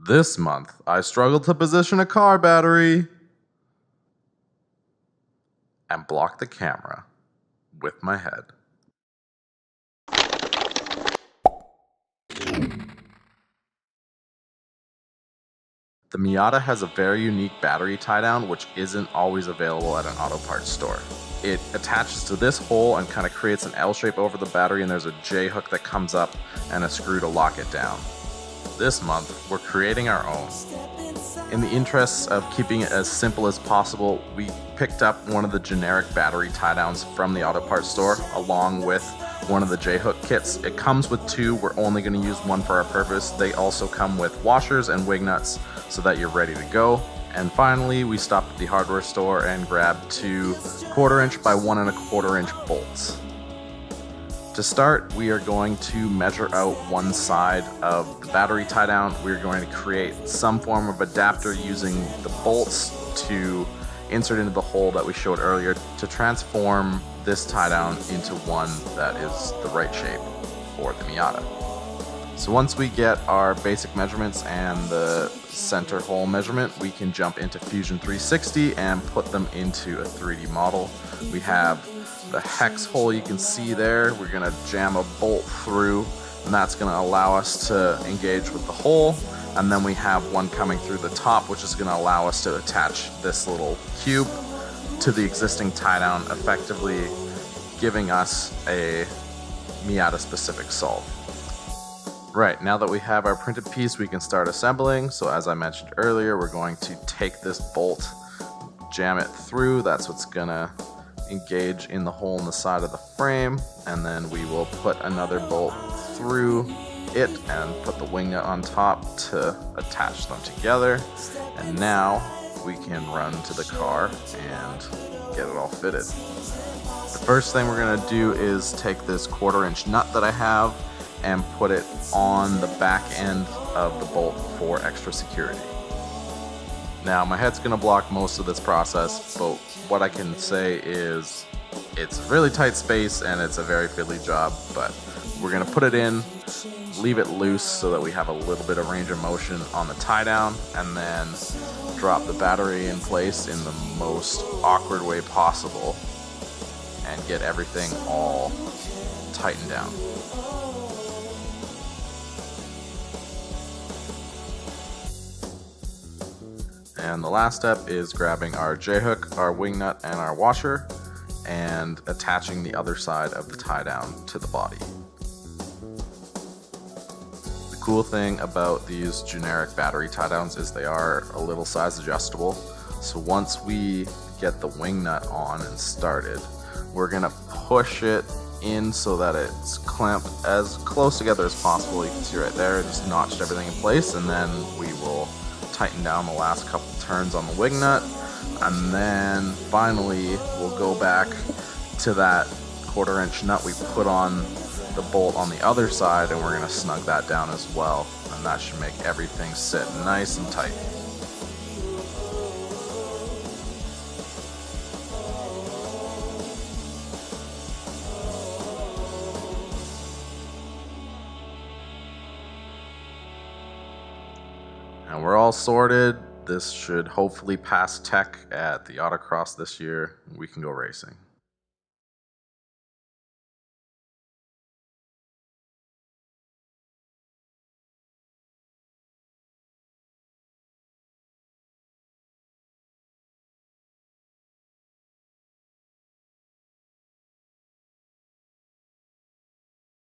This month, I struggled to position a car battery and block the camera with my head. The Miata has a very unique battery tie-down which isn't always available at an auto parts store. It attaches to this hole and kind of creates an L shape over the battery, and there's a J hook that comes up and a screw to lock it down. This month, we're creating our own. In the interests of keeping it as simple as possible, we picked up one of the generic battery tie-downs from the auto parts store along with one of the J-hook kits. It comes with two. We're only going to use one for our purpose. They also come with washers and wing nuts so that you're ready to go. And finally, we stopped at the hardware store and grabbed two 1/4 inch by 1 1/4 inch bolts. To start, we are going to measure out one side of the battery tie-down. We're going to create some form of adapter using the bolts to insert into the hole that we showed earlier to transform this tie-down into one that is the right shape for the Miata. So once we get our basic measurements and the center hole measurement, we can jump into Fusion 360 and put them into a 3D model. We have the hex hole you can see there. We're going to jam a bolt through, and that's going to allow us to engage with the hole. And then we have one coming through the top, which is going to allow us to attach this little cube to the existing tie-down, effectively giving us a Miata specific solve. Right, now that we have our printed piece, we can start assembling. So as I mentioned earlier, we're going to take this bolt, jam it through. That's what's gonna engage in the hole in the side of the frame, and then we will put another bolt through it and put the wing nut on top to attach them together. And now we can run to the car and get it all fitted. The first thing we're gonna do is take this 1/4 inch nut that I have and put it on the back end of the bolt for extra security. Now my head's gonna block most of this process, but what I can say is it's a really tight space and it's a very fiddly job, but we're gonna put it in, leave it loose so that we have a little bit of range of motion on the tie down, and then drop the battery in place in the most awkward way possible and get everything all tightened down. And the last step is grabbing our J-hook, our wing nut, and our washer, and attaching the other side of the tie-down to the body. The cool thing about these generic battery tie-downs is they are a little size adjustable. So once we get the wing nut on and started, we're gonna push it in so that it's clamped as close together as possible. You can see right there, it just notched everything in place, and then we will tighten down the last couple turns on the wing nut, and then finally we'll go back to that 1/4 inch nut we put on the bolt on the other side, and we're going to snug that down as well, and that should make everything sit nice and tight. And we're all sorted. This should hopefully pass tech at the autocross this year. We can go racing.